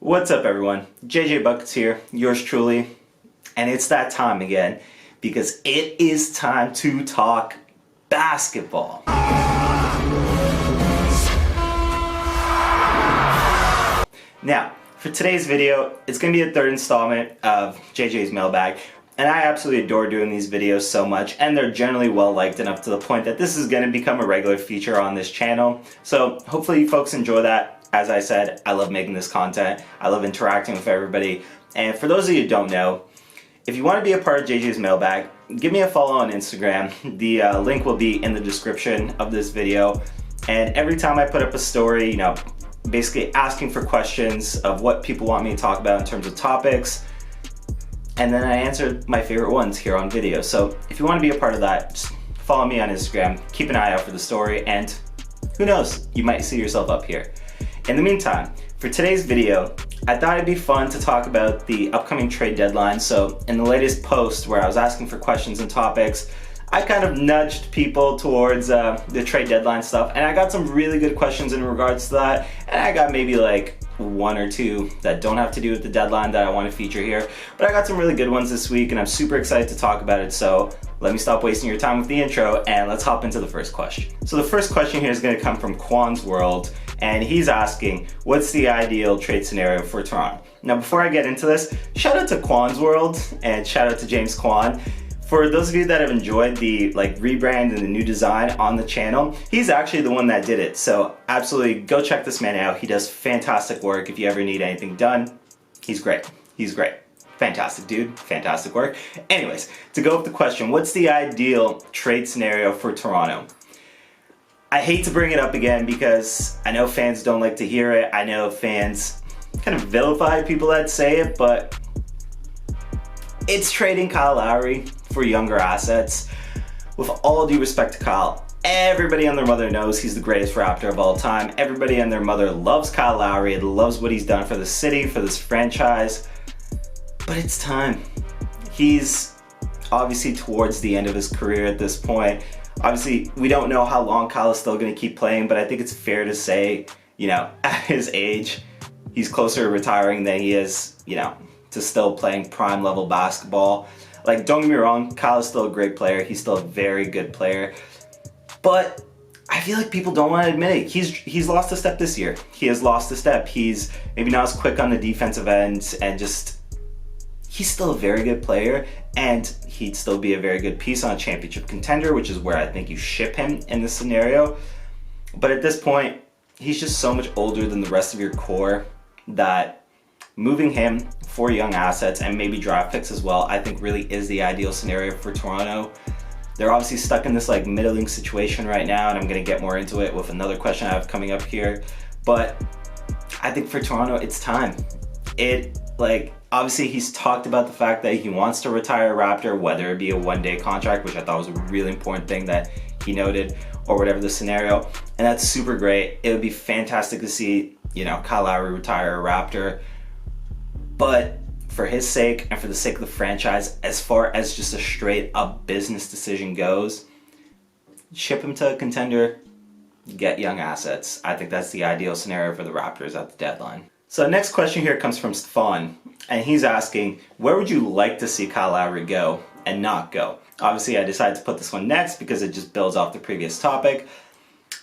What's up everyone? JJ Buckets here, yours truly, and it's that time again because it is time to talk basketball. Now, for today's video, it's going to be the third installment of JJ's Mailbag, and I absolutely adore doing these videos so much, and they're generally well liked enough to the point that this is going to become a regular feature on this channel, so hopefully you folks enjoy that. As I said, I love making this content. I love interacting with everybody. And for those of you who don't know, if you want to be a part of JJ's Mailbag, give me a follow on Instagram. The link will be in the description of this video. And every time I put up a story, basically asking for questions of what people want me to talk about in terms of topics, and then I answer my favorite ones here on video. So if you want to be a part of that, just follow me on Instagram, keep an eye out for the story, and who knows, you might see yourself up here. In the meantime, for today's video, I thought it'd be fun to talk about the upcoming trade deadline. So in the latest post where I was asking for questions and topics, I kind of nudged people towards the trade deadline stuff, and I got some really good questions in regards to that, and I got maybe like one or two that don't have to do with the deadline that I want to feature here, but I got some really good ones this week and I'm super excited to talk about it. So let me stop wasting your time with the intro and let's hop into the first question. So the first question here is going to come from Quan's World, and he's asking, what's the ideal trade scenario for Toronto? Now before I get into this, shout out to Quan's World and shout out to James Quan. For those of you that have enjoyed the rebrand and the new design on the channel, he's actually the one that did it. So absolutely go check this man out. He does fantastic work. If you ever need anything done, he's great. He's great. Fantastic dude, fantastic work. Anyways, to go with the question, what's the ideal trade scenario for Toronto? I hate to bring it up again because I know fans don't like to hear it. I know fans kind of vilify people that say it, but it's trading Kyle Lowry for younger assets. With all due respect to Kyle, everybody and their mother knows he's the greatest Raptor of all time. Everybody and their mother loves Kyle Lowry and loves what he's done for the city, for this franchise. But it's time. He's obviously towards the end of his career at this point. Obviously, we don't know how long Kyle is still going to keep playing, but I think it's fair to say, at his age, he's closer to retiring than he is, to still playing prime level basketball. Like, don't get me wrong, Kyle is still a great player. He's still a very good player. But I feel like people don't want to admit it. He's lost a step this year. He has lost a step. He's maybe not as quick on the defensive end, and he's still a very good player, and he'd still be a very good piece on a championship contender, which is where I think you ship him in this scenario. But at this point, he's just so much older than the rest of your core that moving him for young assets and maybe draft picks as well, I think really is the ideal scenario for Toronto. They're obviously stuck in this middling situation right now, and I'm going to get more into it with another question I have coming up here. But I think for Toronto, it's time. Obviously he's talked about the fact that he wants to retire a Raptor, whether it be a one-day contract, which I thought was a really important thing that he noted, or whatever the scenario, and that's super great. It would be fantastic to see, Kyle Lowry retire a Raptor. But for his sake and for the sake of the franchise, as far as just a straight up business decision goes, ship him to a contender, get young assets. I think that's the ideal scenario for the Raptors at the deadline. So next question here comes from Stefan, and he's asking, where would you like to see Kyle Lowry go and not go? Obviously I decided to put this one next because it just builds off the previous topic.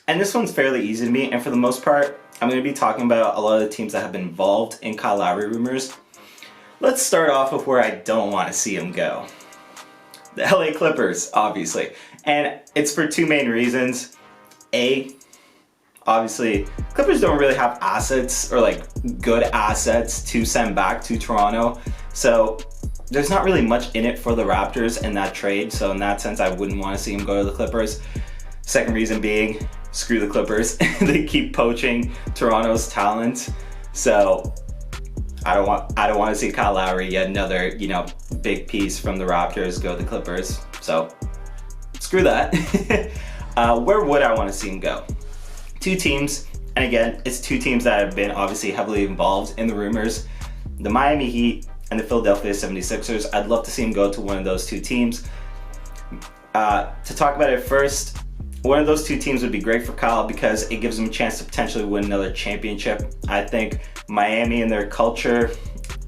And this one's fairly easy to me, and for the most part, I'm going to be talking about a lot of the teams that have been involved in Kyle Lowry rumors. Let's start off with where I don't want to see him go. The LA Clippers, obviously. And it's for two main reasons. A, obviously, Clippers don't really have assets or good assets to send back to Toronto. So there's not really much in it for the Raptors in that trade. So in that sense, I wouldn't want to see him go to the Clippers. Second reason being, screw the Clippers. They keep poaching Toronto's talent. So I don't want to see Kyle Lowry, yet another, big piece from the Raptors, go to the Clippers. So screw that. Where would I want to see him go? Two teams, and again, it's two teams that have been obviously heavily involved in the rumors. The Miami Heat and the Philadelphia 76ers. I'd love to see him go to one of those two teams. To talk about it first, one of those two teams would be great for Kyle because it gives him a chance to potentially win another championship. I think Miami and their culture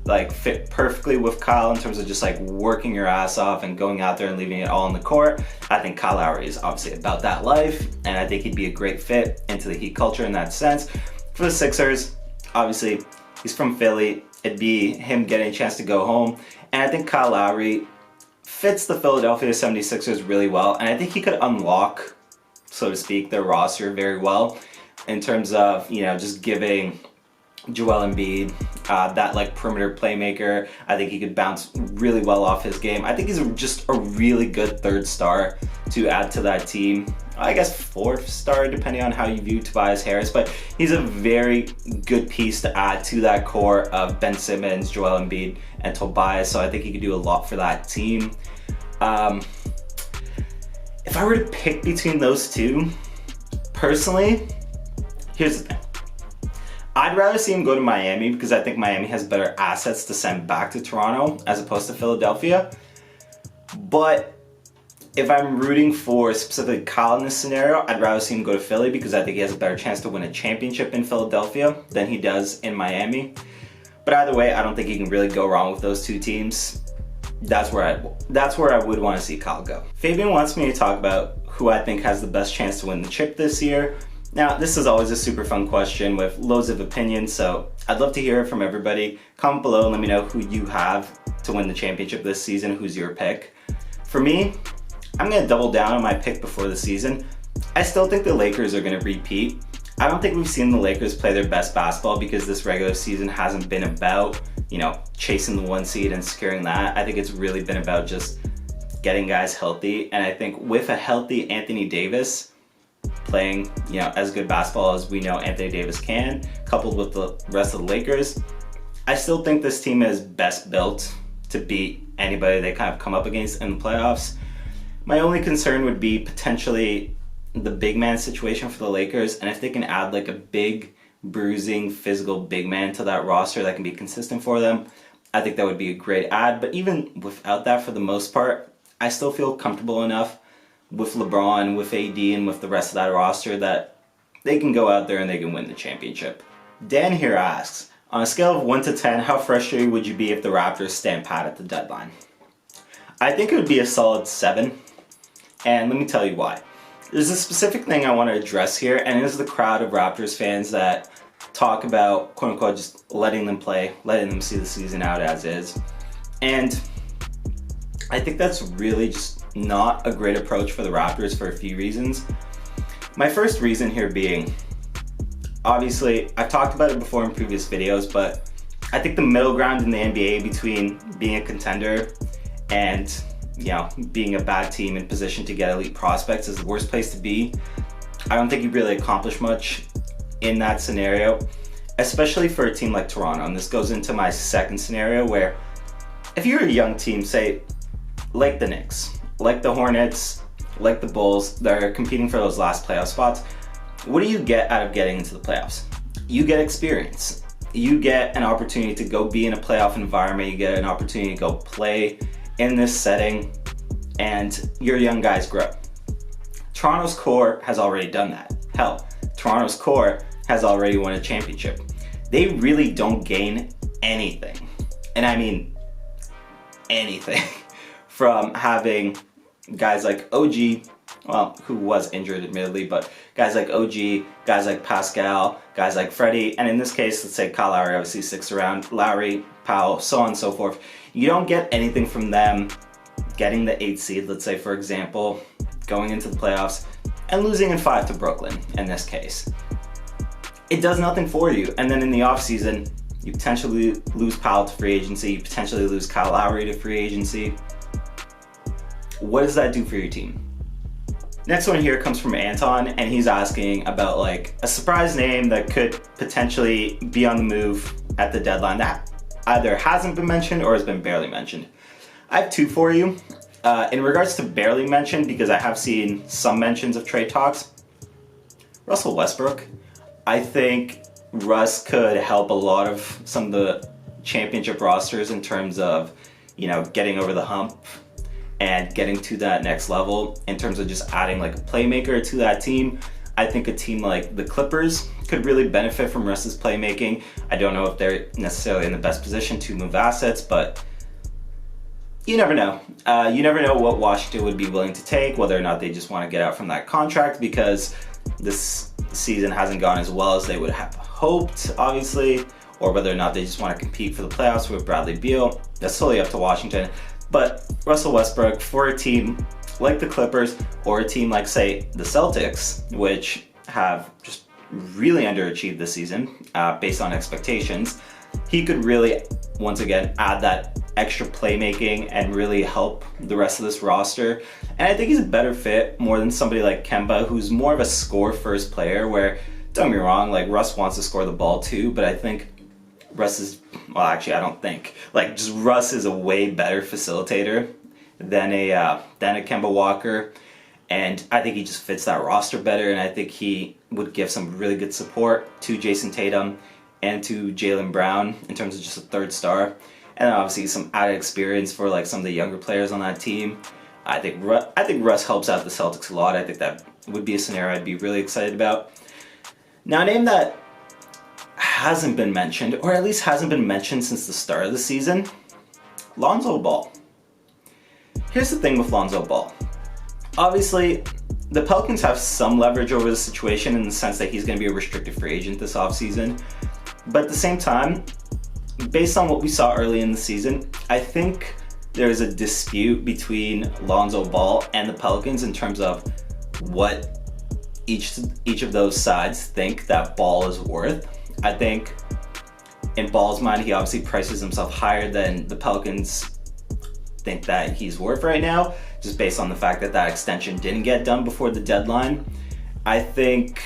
like fit perfectly with Kyle in terms of just like working your ass off and going out there and leaving it all on the court. I think Kyle Lowry is obviously about that life, and I think he'd be a great fit into the Heat culture in that sense. For the Sixers, obviously he's from Philly. It'd be him getting a chance to go home, and I think Kyle Lowry fits the Philadelphia 76ers really well, and I think he could unlock, so to speak, their roster very well in terms of, you know, just giving Joel Embiid that like perimeter playmaker. I think he could bounce really well off his game. I think he's just a really good third star to add to that team. I guess fourth star depending on how you view Tobias Harris, but he's a very good piece to add to that core of Ben Simmons, Joel Embiid, and Tobias, so I think he could do a lot for that team. If I were to pick between those two, personally, here's the thing. I'd rather see him go to Miami because I think Miami has better assets to send back to Toronto as opposed to Philadelphia. But if I'm rooting for specifically Kyle in this scenario, I'd rather see him go to Philly because I think he has a better chance to win a championship in Philadelphia than he does in Miami. But either way, I don't think you can really go wrong with those two teams. That's where I would want to see Kyle go. Fabian wants me to talk about who I think has the best chance to win the chip this year. Now, this is always a super fun question with loads of opinions, so I'd love to hear it from everybody. Comment below and let me know who you have to win the championship this season. Who's your pick? For me, I'm going to double down on my pick before the season. I still think the Lakers are going to repeat. I don't think we've seen the Lakers play their best basketball because this regular season hasn't been about, you know, chasing the 1 seed and securing that. I think it's really been about just getting guys healthy, and I think with a healthy Anthony Davis playing, you know, as good basketball as we know Anthony Davis can, coupled with the rest of the Lakers, I still think this team is best built to beat anybody they kind of come up against in the playoffs. My only concern would be potentially the big man situation for the Lakers, and if they can add like a big, bruising, physical big man to that roster that can be consistent for them, I think that would be a great add. But even without that, for the most part, I still feel comfortable enough with LeBron, with AD, and with the rest of that roster that they can go out there and they can win the championship. Dan here asks, on a scale of 1 to 10, how frustrated would you be if the Raptors stand pat at the deadline? I think it would be a solid 7, and let me tell you why. There's a specific thing I want to address here, and it is the crowd of Raptors fans that talk about, quote unquote, just letting them play, letting them see the season out as is. And I think that's really just not a great approach for the Raptors for a few reasons. My first reason here being, obviously, I've talked about it before in previous videos, but I think the middle ground in the NBA between being a contender and, you know, being a bad team in position to get elite prospects is the worst place to be. I don't think you really accomplish much in that scenario, especially for a team like Toronto. And this goes into my second scenario where if you're a young team, say, like the Knicks, like the Hornets, like the Bulls, that are competing for those last playoff spots, what do you get out of getting into the playoffs? You get experience. You get an opportunity to go be in a playoff environment. You get an opportunity to go play in this setting, and your young guys grow. Toronto's core has already done that. Hell, Toronto's core has already won a championship. They really don't gain anything, and I mean anything, from having guys like OG, well, who was injured admittedly, but guys like OG, guys like Pascal, guys like Freddie, and in this case, let's say Kyle Lowry obviously sticks around, Lowry, Powell, so on and so forth. You don't get anything from them getting the 8th seed, let's say for example, going into the playoffs, and losing in 5 to Brooklyn in this case. It does nothing for you, and then in the offseason, you potentially lose Powell to free agency, you potentially lose Kyle Lowry to free agency. What does that do for your team? Next one here comes from Anton, and he's asking about like a surprise name that could potentially be on the move at the deadline that either hasn't been mentioned or has been barely mentioned. I have two for you. In regards to barely mentioned, because I have seen some mentions of trade talks, Russell Westbrook. I think Russ could help a lot of some of the championship rosters in terms of, you know, getting over the hump and getting to that next level in terms of just adding like a playmaker to that team. I think a team like the Clippers could really benefit from Russ's playmaking. I don't know if they're necessarily in the best position to move assets, but you never know. You never know what Washington would be willing to take, whether or not they just want to get out from that contract because this season hasn't gone as well as they would have hoped, obviously, or whether or not they just want to compete for the playoffs with Bradley Beal. That's totally up to Washington. But Russell Westbrook, for a team like the Clippers or a team like, say, the Celtics, which have just really underachieved this season based on expectations, he could really, once again, add that extra playmaking and really help the rest of this roster. And I think he's a better fit more than somebody like Kemba, who's more of a score-first player where, don't get me wrong, like Russ wants to score the ball too, but I think Russ is, well, actually, I don't think. Like, just Russ is a way better facilitator than a Kemba Walker, and I think he just fits that roster better, and I think he would give some really good support to Jason Tatum and to Jaylen Brown in terms of just a third star, and then obviously some added experience for like some of the younger players on that team. I think Russ helps out the Celtics a lot. I think that would be a scenario I'd be really excited about. Now, a name that hasn't been mentioned, or at least hasn't been mentioned since the start of the season, Lonzo Ball. Here's the thing with Lonzo Ball. Obviously, the Pelicans have some leverage over the situation in the sense that he's going to be a restricted free agent this offseason. But at the same time, based on what we saw early in the season, I think there's a dispute between Lonzo Ball and the Pelicans in terms of what each of those sides think that Ball is worth. I think in Ball's mind, he obviously prices himself higher than the Pelicans think that he's worth right now, just based on the fact that that extension didn't get done before the deadline. I think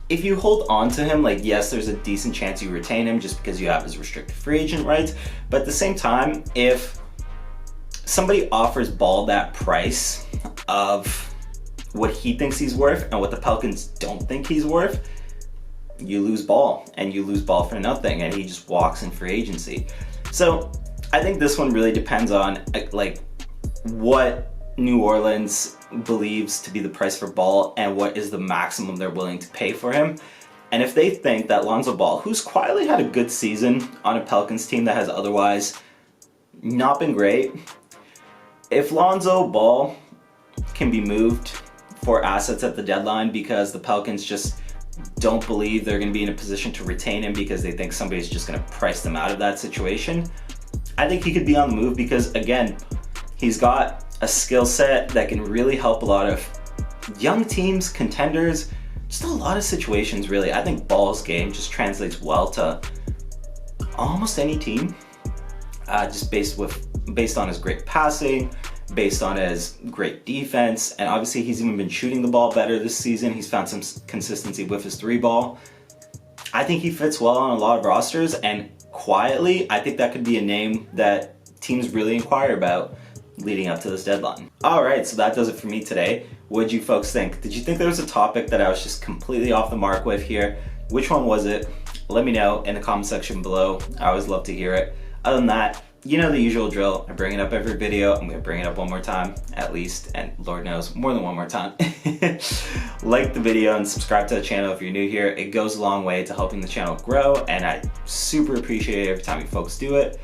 if you hold on to him, like, yes, there's a decent chance you retain him just because you have his restricted free agent rights. But at the same time, if somebody offers Ball that price of what he thinks he's worth and what the Pelicans don't think he's worth, you lose Ball, and you lose Ball for nothing, and he just walks in free agency. So I think this one really depends on like what New Orleans believes to be the price for Ball and what is the maximum they're willing to pay for him. And if they think that Lonzo Ball, who's quietly had a good season on a Pelicans team that has otherwise not been great, if Lonzo Ball can be moved for assets at the deadline because the Pelicans just don't believe they're going to be in a position to retain him because they think somebody's just going to price them out of that situation, I think he could be on the move because, again, he's got a skill set that can really help a lot of young teams, contenders, just a lot of situations, really. I think Ball's game just translates well to almost any team, just based on his great passing, based on his great defense, and obviously he's even been shooting the ball better this season. He's found some consistency with his three ball. I think he fits well on a lot of rosters, and quietly, I think that could be a name that teams really inquire about leading up to this deadline. Alright, so that does it for me today. What did you folks think? Did you think there was a topic that I was just completely off the mark with here? Which one was it? Let me know in the comment section below. I always love to hear it. Other than that, you know the usual drill. I bring it up every video. I'm going to bring it up one more time, at least, and Lord knows, more than one more time. Like the video and subscribe to the channel if you're new here. It goes a long way to helping the channel grow, and I super appreciate it every time you folks do it.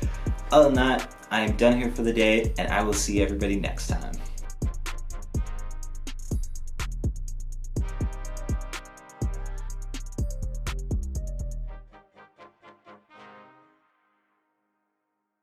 Other than that, I am done here for the day, and I will see everybody next time.